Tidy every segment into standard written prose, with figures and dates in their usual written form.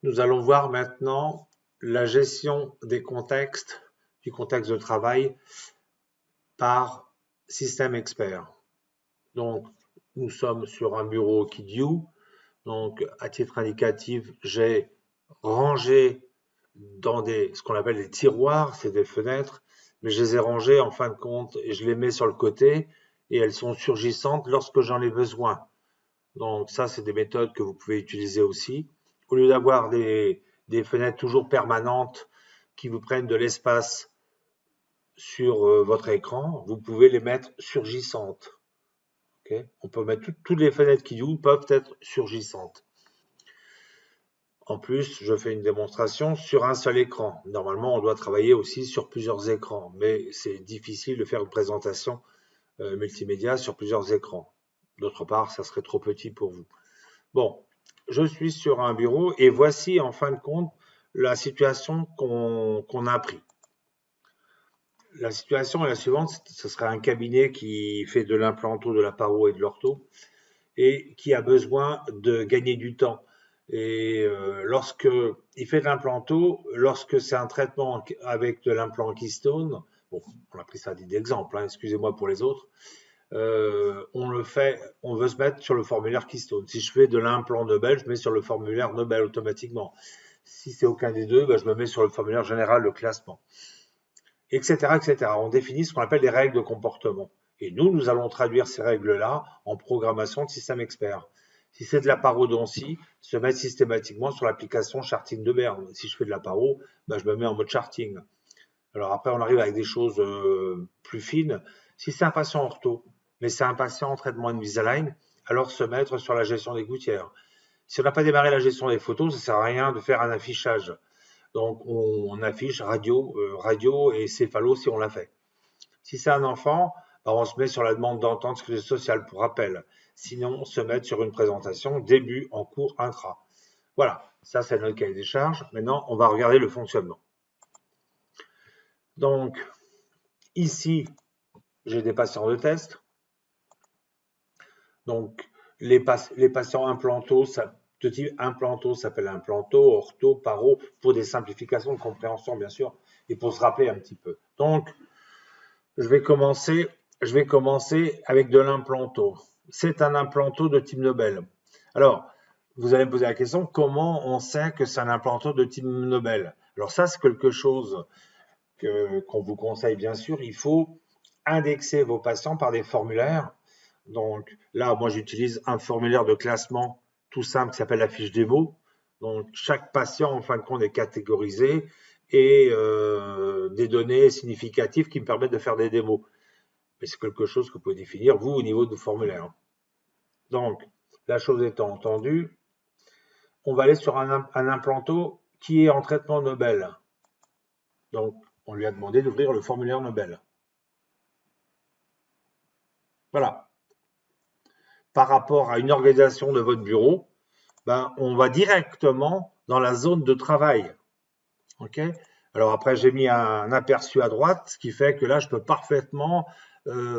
Nous allons voir maintenant la gestion des contextes, du contexte de travail par système expert. Donc, nous sommes sur un bureau KidU. Donc, à titre indicatif, j'ai rangé dans ce qu'on appelle des tiroirs, c'est des fenêtres, mais je les ai rangées en fin de compte et je les mets sur le côté et elles sont surgissantes lorsque j'en ai besoin. Donc ça, c'est des méthodes que vous pouvez utiliser aussi. Au lieu d'avoir des fenêtres toujours permanentes qui vous prennent de l'espace sur votre écran, vous pouvez les mettre surgissantes. Okay. On peut mettre toutes les fenêtres qui ouvrent peuvent être surgissantes. En plus, je fais une démonstration sur un seul écran. Normalement, on doit travailler aussi sur plusieurs écrans, mais c'est difficile de faire une présentation multimédia sur plusieurs écrans. D'autre part, ça serait trop petit pour vous. Bon, je suis sur un bureau et voici en fin de compte la situation qu'on a pris. La situation est la suivante, ce serait un cabinet qui fait de l'implanto, de la paro et de l'ortho et qui a besoin de gagner du temps. Et lorsque il fait de l'implanto, lorsque c'est un traitement avec de l'implant Keystone, bon, on a pris ça d'exemple, hein, excusez-moi pour les autres, on le fait, on veut se mettre sur le formulaire Keystone. Si je fais de l'implant Nobel, je mets sur le formulaire Nobel automatiquement. Si c'est aucun des deux, ben, je me mets sur le formulaire général de classement, etc., etc. On définit ce qu'on appelle les règles de comportement. Et nous allons traduire ces règles-là en programmation de système expert. Si c'est de la parodontie, se mettre systématiquement sur l'application charting de Berne. Si je fais de la paro, ben, je me mets en mode charting. Alors après, on arrive avec des choses plus fines. Si c'est un patient ortho, mais c'est un patient en traitement Invisalign, alors se mettre sur la gestion des gouttières. Si on n'a pas démarré la gestion des photos, ça ne sert à rien de faire un affichage. Donc on affiche radio et céphalo si on l'a fait. Si c'est un enfant, ben on se met sur la demande d'entente sociale pour rappel. Sinon, on se met sur une présentation début, en cours, intra. Voilà, ça c'est notre cahier des charges. Maintenant, on va regarder le fonctionnement. Donc, ici, j'ai des patients de test. Donc, les patients implantos, de type implanto s'appelle implanto, ortho, paro, pour des simplifications de compréhension, bien sûr, et pour se rappeler un petit peu. Donc, je vais commencer avec de l'implanto. C'est un implanto de type Nobel. Alors, vous allez me poser la question, comment on sait que c'est un implanto de type Nobel? Alors ça, c'est quelque chose qu'on vous conseille bien sûr. Il faut indexer vos patients par des formulaires. Donc là, moi, j'utilise un formulaire de classement tout simple qui s'appelle la fiche démo. Donc chaque patient, en fin de compte, est catégorisé et des données significatives qui me permettent de faire des démos. Mais c'est quelque chose que vous pouvez définir, vous, au niveau du formulaire. Donc, la chose étant entendue, on va aller sur un implanto qui est en traitement Nobel. Donc, on lui a demandé d'ouvrir le formulaire Nobel. Voilà. Par rapport à une organisation de votre bureau, ben, on va directement dans la zone de travail. Ok. Alors après, j'ai mis un aperçu à droite, ce qui fait que là, je peux parfaitement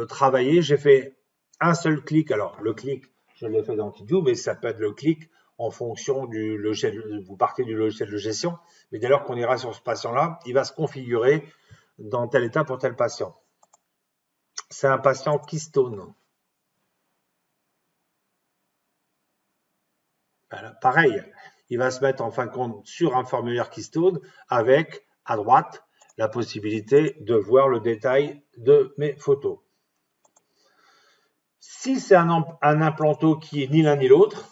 travailler. J'ai fait un seul clic. Alors, le clic, je l'ai fait dans KidU, mais ça peut être le clic en fonction du logiciel. Vous partez du logiciel de gestion, mais dès lors qu'on ira sur ce patient-là, il va se configurer dans tel état pour tel patient. C'est un patient Keystone. Voilà, pareil, il va se mettre en fin de compte sur un formulaire Keystone avec à droite la possibilité de voir le détail de mes photos. Si c'est un implanto qui est ni l'un ni l'autre,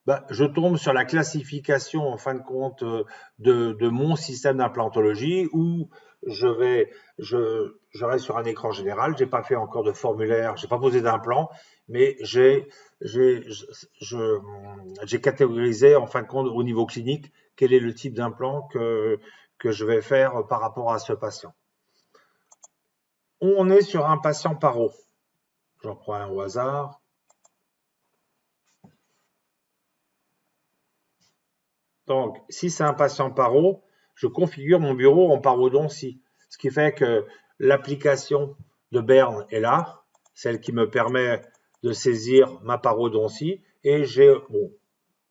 ben, je tombe sur la classification en fin de compte de mon système d'implantologie où je reste sur un écran général. J'ai pas fait encore de formulaire, j'ai pas posé d'implant, mais j'ai catégorisé en fin de compte au niveau clinique quel est le type d'implant que je vais faire par rapport à ce patient. On est sur un patient paro. J'en prends un au hasard. Donc, si c'est un patient paro, je configure mon bureau en parodontie. Ce qui fait que l'application de Berne est là, celle qui me permet de saisir ma parodontie. Et j'ai, bon,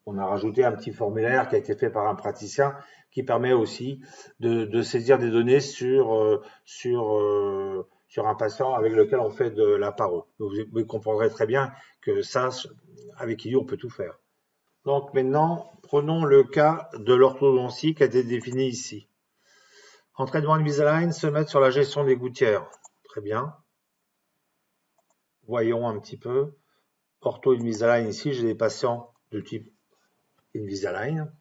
On a rajouté un petit formulaire qui a été fait par un praticien qui permet aussi de saisir des données sur un patient avec lequel on fait de la paro. Vous comprendrez très bien que ça, avec IDEO, on peut tout faire. Donc maintenant, prenons le cas de l'orthodontie qui a été défini ici. En traitement Invisalign, se mettre sur la gestion des gouttières. Très bien. Voyons un petit peu. Ortho Invisalign, ici, j'ai des patients de type Invisalign.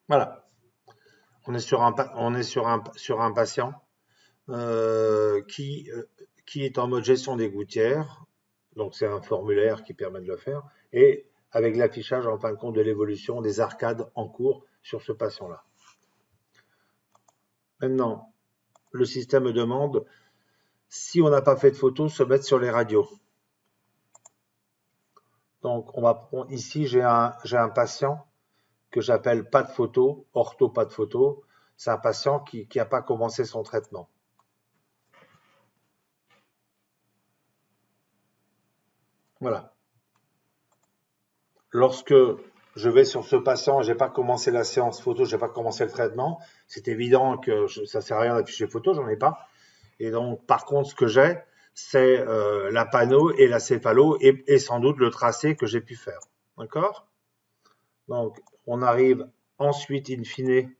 Voilà. On est sur un patient qui est en mode gestion des gouttières. Donc, c'est un formulaire qui permet de le faire. Et avec l'affichage, en fin de compte, de l'évolution des arcades en cours sur ce patient-là. Maintenant, le système demande, si on n'a pas fait de photo, se mettre sur les radios. Donc, on va prendre, ici, j'ai un patient que j'appelle pas de photo, ortho pas de photo. C'est un patient qui n'a pas commencé son traitement. Voilà. Lorsque je vais sur ce patient, j'ai pas commencé la séance photo, j'ai pas commencé le traitement, c'est évident que ça sert à rien d'afficher photo, j'en ai pas. Et donc, par contre, ce que j'ai, c'est la pano et la céphalo et sans doute le tracé que j'ai pu faire. D'accord? Donc, on arrive ensuite, in fine,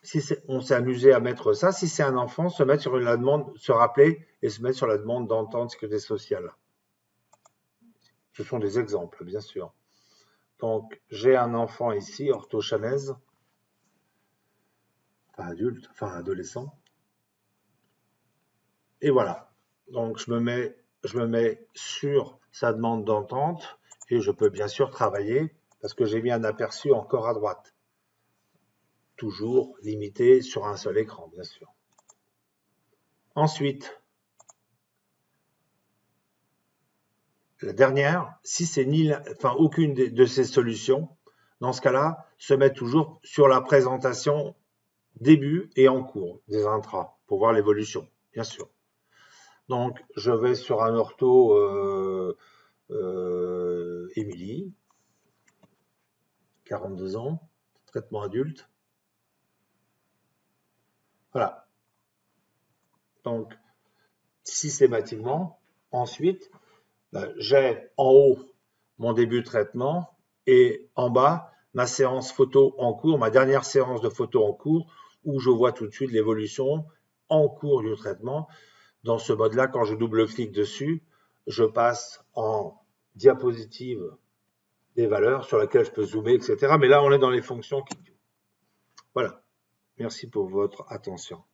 si on s'est amusé à mettre ça, si c'est un enfant, se mettre sur la demande, se rappeler et se mettre sur la demande d'entente sécurité sociale. Ce sont des exemples, bien sûr. Donc, j'ai un enfant ici, orthochanaise, enfin adulte, enfin adolescent. Et voilà. Donc, je me mets sur sa demande d'entente et je peux bien sûr travailler parce que j'ai mis un aperçu encore à droite. Toujours limité sur un seul écran, bien sûr. Ensuite, la dernière, si c'est aucune de ces solutions, dans ce cas-là, se met toujours sur la présentation début et en cours des intras pour voir l'évolution, bien sûr. Donc, je vais sur un ortho Émilie, 42 ans, traitement adulte. Voilà. Donc, systématiquement, ensuite, j'ai en haut mon début de traitement et en bas ma séance photo en cours, ma dernière séance de photo en cours, où je vois tout de suite l'évolution en cours du traitement. Dans ce mode-là, quand je double-clique dessus, je passe en diapositive des valeurs sur lesquelles je peux zoomer, etc. Mais là, on est dans les fonctions qui... Voilà. Merci pour votre attention.